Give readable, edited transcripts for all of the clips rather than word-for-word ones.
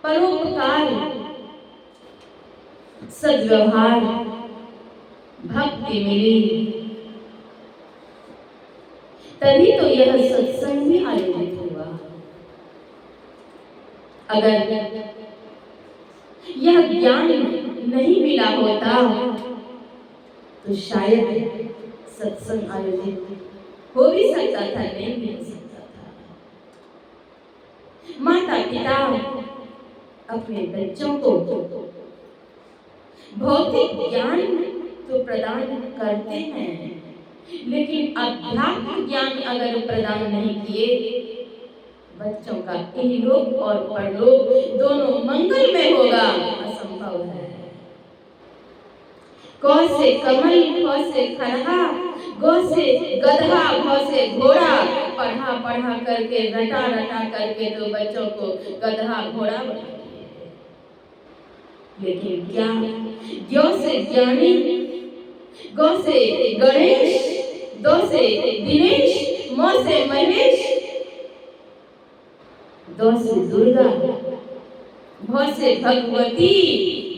परोपकार, सद्व्यवहार, भक्ति मिली, तभी तो यह सत्संग भी आयोजित हुआ। अगर यह ज्ञान नहीं मिला होता तो शायद सत्संग आयोजित हो भी सकता था, नहीं भी हो सकता था। माता पिता अपने बच्चों को भौतिक ज्ञान तो प्रदान करते हैं, लेकिन अध्यात्म ज्ञान अगर प्रदान नहीं किए, बच्चों का इहलोक और परलोक दोनों मंगलमय होगा असंभव है। क से कमल, ख से खरहा, ग से गधा, घ से घोड़ा, पढ़ा पढ़ा करके रटा रटा करके तो बच्चों को गधा घोड़ा बना दिए। लेकिन क्या ज्ञ से ज्ञानी, ग से गणेश, द से दिनेश, म से महेश, द से दुर्गा, भ से भगवती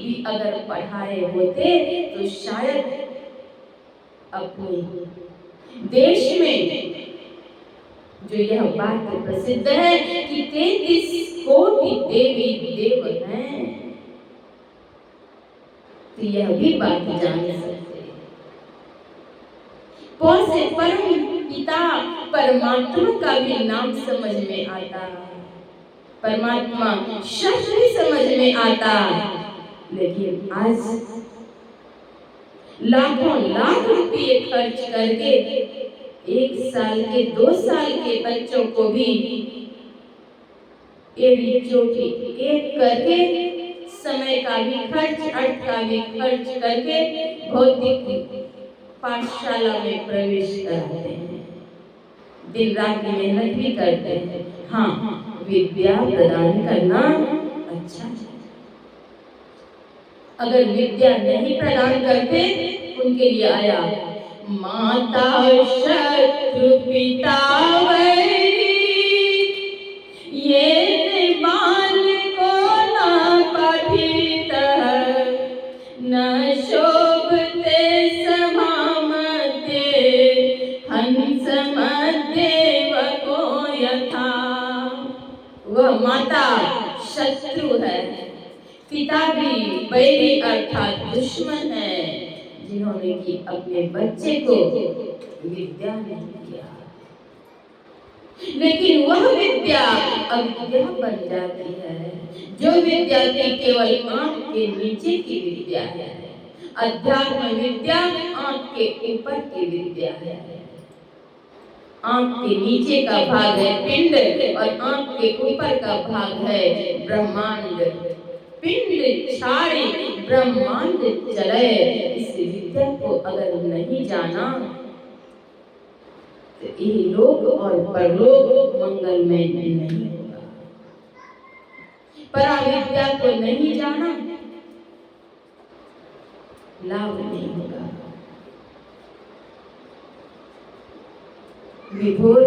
भी अगर पढ़ाए होते तो शायद अपने देश में जो यह बात प्रसिद्ध है कि 33 कोटि देवी देव हैं, तो यह भी बात जान सकते। प से परम पिता परमात्मा का भी नाम समझ में आता, परमात्मा शब्द भी समझ में आता, लेकिन आज लाखों लाख रुपये खर्च करके 1 साल के 2 साल के बच्चों को भी एड़ी चोटी एक करके समय का भी खर्च, अर्थ का भी खर्च करके भौतिक पाठशाला में प्रवेश कराते हैं, दिन रात मेहनत भी करते हैं। हाँ, विद्या प्रदान करना अच्छा है। अगर विद्या नहीं प्रदान करते, उनके लिए आया माता शत्रु पिता वैरी, ये बाल को ना पठित, न शोभते सभा मध्य, हंस मध्येव को यथा। वह माता शत्रु है, पिता भी बैरी अर्थात दुश्मन है, जिन्होंने कि अपने बच्चे को विद्या नहीं दिया। लेकिन वह विद्या अविद्या बन जाती है, जो विद्या की केवल आंख के नीचे की विद्या है। अध्यात्म विद्या आंख के ऊपर की विद्या है। आंख के नीचे का भाग है पिंड और आंख के ऊपर का भाग है ब्रह्मांड। पिंड छाड़ी ब्रह्मांड चले, इस विद्या को अगर नहीं जाना तो इहलोक और परलोक मंगलमय नहीं होगा। पराविद्या को नहीं जाना, लाभ नहीं होगा। विभोर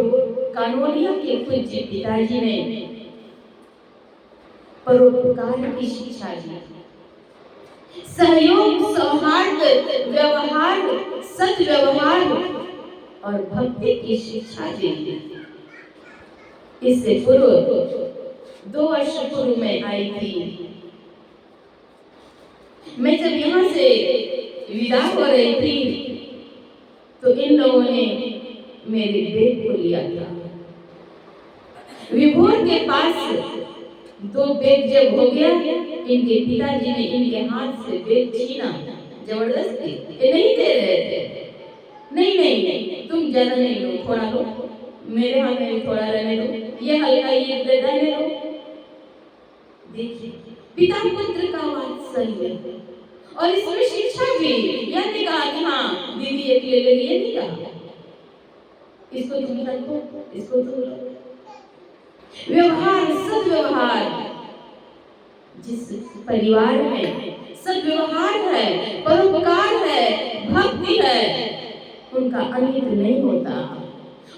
कानोलिया के पूज्य पिताजी ने परोपकार की शिक्षा दी, सहयोग, सौहार्द, व्यवहार, सद्व्यवहार और भक्ति की शिक्षा दी। इससे पूर्व 2 वर्ष पूर्व में आई थी। मैं जब यहाँ से विदा हो रही थी तो इन लोगों ने मेरे बैग को लिया था। विभोर के पास 2 बैग जब हो गया, इनके पिताजी ने इनके हाथ से बैग छीना जबरदस्ती। ये नहीं दे रहे थे, नहीं नहीं नहीं, तुम ज्यादा नहीं लो, थोड़ा लो, मेरे हाथ में भी थोड़ा रहने दो, ये हल्का ये रहने दो। देखिए पिता पुत्र का वात्सल्य, और इसमें शिक्षा भी। यह नहीं कहा कि हाँ दीदी एक ले लेगी, ये नहीं कहा, इसको तुम रखो, इसको तुम रखो। व्यवहार, सद्व्यवहार, जिस परिवार में सद्व्यवहार है, परोपकार है, भक्ति है, उनका अनित नहीं होता,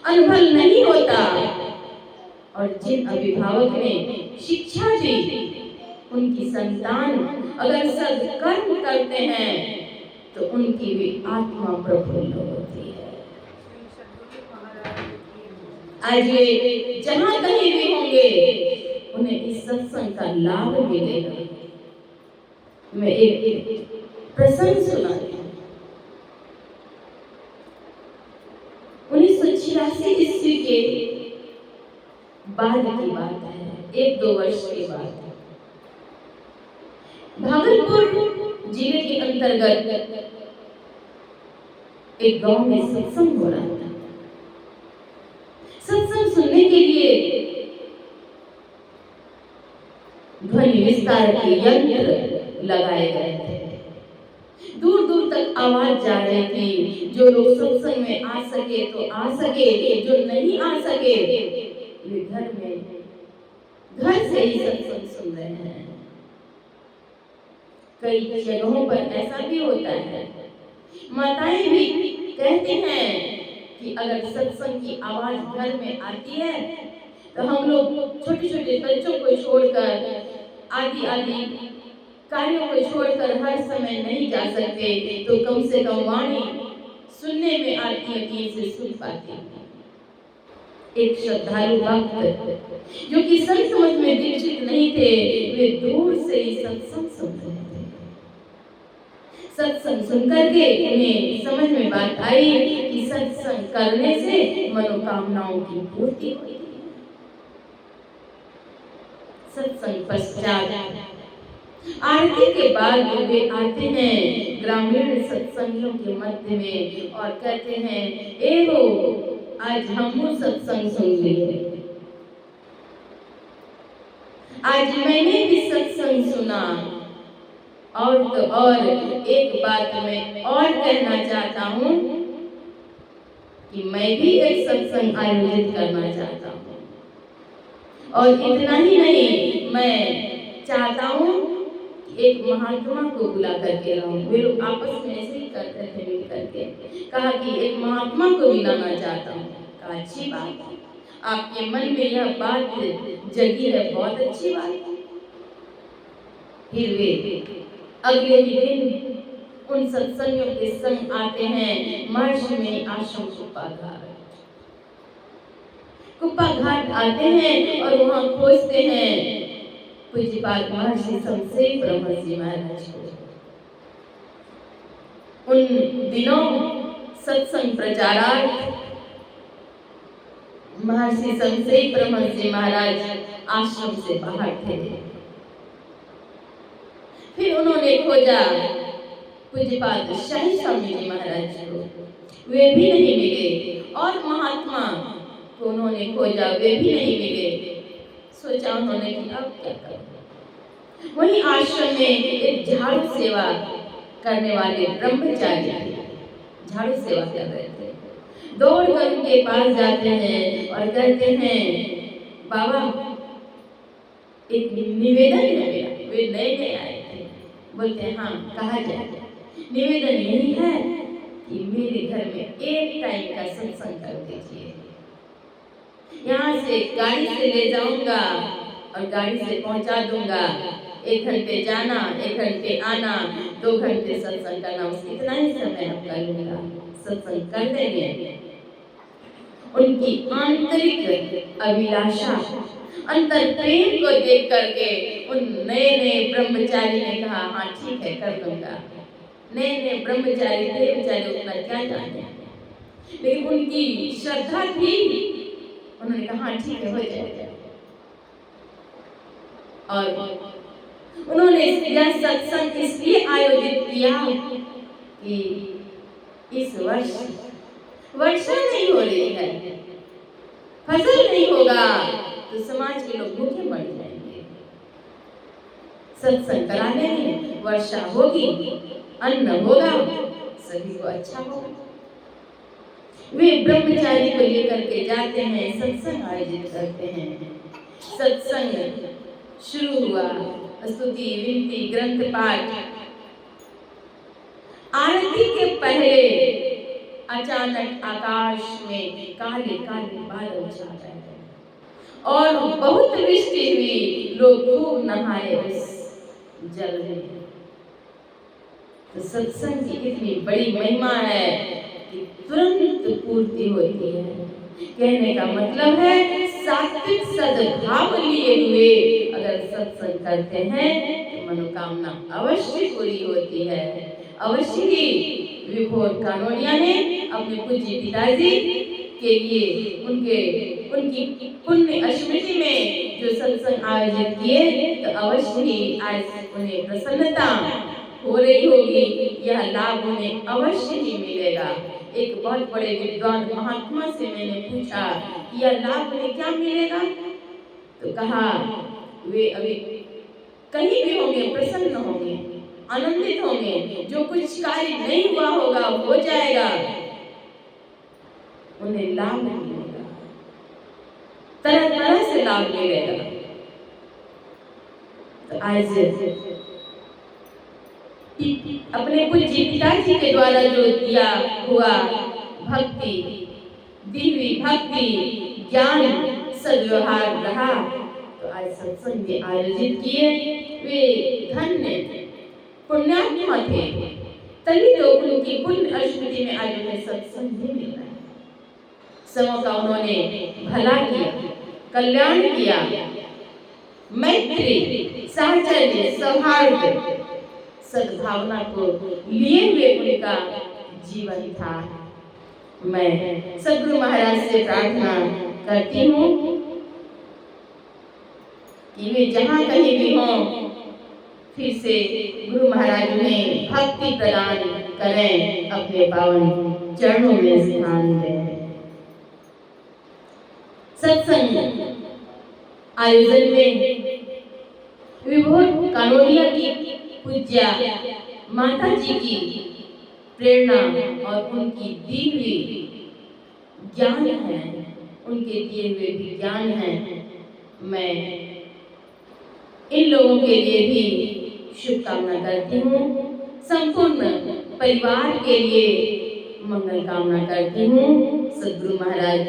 अनभल नहीं होता। और जिन अभिभावक ने शिक्षा दी उनकी संतान अगर सत्कर्म करते हैं तो उनकी भी आत्मा प्रफुल्ल होती है। आज ये जहां कहीं भी होंगे उन्हें इस सत्संग का लाभ मिलेगा। मैं एक प्रसंग सुनाती हूँ। 1986 ईस्वी के बाद की बात है, 1-2 वर्ष के बाद भागलपुर जिले के अंतर्गत एक गांव में सत्संग हो रहा था। सत्संग सुनने के लिए ध्वनि विस्तार के यंत्र लगाए गए थे। दूर दूर तक आवाज जा रही थी। जो लोग सत्संग में आ सके तो आ सके, जो नहीं आ सके वे घर से ही सत्संग सुन रहे हैं। कई जगहों पर ऐसा भी होता है, माताएं भी कहती हैं कि अगर सत्संग की आवाज घर में आती है तो हम लोग छोटे छोटे बच्चों को छोड़कर आदि कार्यों को छोड़कर हर समय नहीं जा सकते, तो कम से कम वाणी सुनने में आती है कि इसे सुन पाते हैं। एक श्रद्धालु भक्त जो कि संत समझ में दीक्षित नहीं थे, वे दूर से ही सत्संग सुन रहे थे। सत्संग सुन करके उन्हें समझ में बात आई कि सत्संग करने से मनोकामनाओं की पूर्ति होती है। सत्संग पश्चात आरती के बाद वे आते हैं ग्रामीण सत्संगियों के मध्य में और कहते हैं, ए हो आज हम सत्संग सुन लिए, आज मैंने भी सत्संग सुना, और तो और एक बात मैं और कहना चाहता हूँ कि मैं भी एक सत्संग आयोजित करना चाहता हूँ। और इतना ही नहीं, मैं चाहता हूँ एक महात्मा को बुला करके लाऊं। वे लोग आपस में ऐसे ही करते थे, मिल करके कहा कि एक महात्मा को बुलाना चाहता हूँ। कहा अच्छी बात, आपके मन में यह बात जगी है, बहुत अच्छी बात है। फिर वे अगले ही दिन उन सत्संगियों के संग आते हैं महर्षि में आश्रम कुप्पा घाट आते हैं और वहाँ खोजते हैं पूज्यपाद महर्षि शमशेर ब्रह्मर्षि महाराज को। उन दिनों सत्संग प्रचारार्थ महर्षि शमशेर ब्रह्मर्षि महाराज आश्रम से बाहर थे। फिर उन्होंने खोजा पूज्यपाद शाही स्वामी जी महाराज को, वे भी नहीं मिले, और महात्मा को उन्होंने खोजा, वे भी नहीं मिले। सोचा उन्होंने कि अब क्या करें। वहीं आश्रम में एक झाड़ू सेवा करने वाले ब्रह्मचारी झाड़ू सेवा कर रहे थे। दौड़कर उनके पास जाते हैं और कहते हैं, बाबा एक निवेदन है मेरा। वे नए आए थे। बोलते हैं, हाँ कहा जाए। निवेदन यही है कि मेरे घर में एक टाइम का सत्संग कर दीजिए। यहाँ से गाड़ी से ले जाऊंगा और गाड़ी से पहुंचा दूंगा। 1 घंटे जाना, 1 घंटे आना, 2 घंटे सत्संग करना, इतना ही समय आप कर लूंगा, सत्संग कर देंगे। उनकी आंतरिक अभिलाषा, अंतर प्रेम को देख करके उन नए ब्रह्मचारी ने कहा, हाँ ठीक है कर दूंगा। नए ब्रह्मचारी थे, बेचारे उतना क्या जानते, लेकिन उनकी श्रद्धा थी। उन्होंने कहा हाँ ठीक है हो जाएगा। और उन्होंने यह सत्संग इसलिए आयोजित किया कि इस वर्ष वर्षा नहीं हो रही है, फसल नहीं होगा तो समाज के लोग भूखे मर जाएंगे। सत्संग कराने में वर्षा होगी, अन्न होगा, सभी को अच्छा होगा। वे ब्रह्मचारी को लेकर के जाते हैं, सत्संग आयोजित करते हैं। सत्संग शुरू हुआ, स्तुति विनती ग्रंथ पाठ। आरती के पहले अचानक आकाश में काले काले बादल छा गए और बहुत वृष्टि हुई। लोग खूब नहाए, जल में। तो सत्संग की इतनी बड़ी महिमा है कि तुरंत पूर्ति होती है। कहने का मतलब है सात्विक सद्भाव लिए हुए अगर सत्संग करते हैं तो मनोकामना अवश्य पूरी होती है। अवश्य ही विभोर कानोनिया ने अपने पूज्य पिताजी के लिए उनकी पुण्य स्मृति में जो सत्संग आयोजित किए तो अवश्य ही आज उन्हें प्रसन्नता हो रही होगी। यह लाभ उन्हें अवश्य ही मिलेगा। एक बहुत बड़े विद्वान महात्मा से मैंने पूछा कि यह लाभ उन्हें क्या मिलेगा, तो कहा वे अभी कहीं भी होंगे, प्रसन्न होंगे, आनंदित होंगे। जो कुछ कार्य नहीं हुआ होगा हो जाएगा, उन्हें लाभ मिलेगा, तरह तरह से लाभ मिलेगा। तो आज अपने पूज्य पिताजी के द्वारा जो दिया हुआ भक्ति, दी हुई भक्ति, ज्ञान, सद्व्यवहार रहा, तो आज सत्संग में आयोजित किए वे धन्य पुण्यात्मा थे। तभी तो उनकी पुण्य स्मृति में आज उन्हें सत्संग भी मिल रहा है। सबों का उन्होंने भला किया, कल्याण किया, मैत्री, साहचर्य, सौहार्द, सद्भावना को लिए हुए उनका जीवन था। मैं सद्गुरु महाराज से प्रार्थना करती हूँ कि वे जहाँ कहीं भी हों, फिर से गुरु महाराज उन्हें भक्ति प्रदान करें, अपने पावन चरणों में स्थान दें। सत्संग आयोजन में विभोर कानोनिया की पूज्या माता जी की प्रेरणा और उनकी दी हुई ज्ञान है, उनके दिए हुए भी ज्ञान है। मैं इन लोगों के लिए भी शुभकामना करती हूँ। संपूर्ण परिवार के लिए मंगल कामना करती हूँ। सद्गुरु महाराज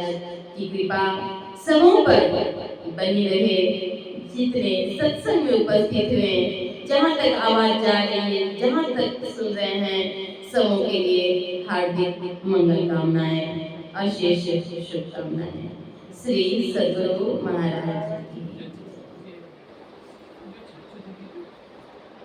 की कृपा सबों पर बनी रहे। जितने सत्संग में उपस्थित हुए, जहाँ तक आवाज जा रही है, जहाँ तक सुन रहे हैं, सबों के लिए हार्दिक मंगल कामनाएं, अशेष शुभकामनाएं। श्री सद्गुरु महाराज।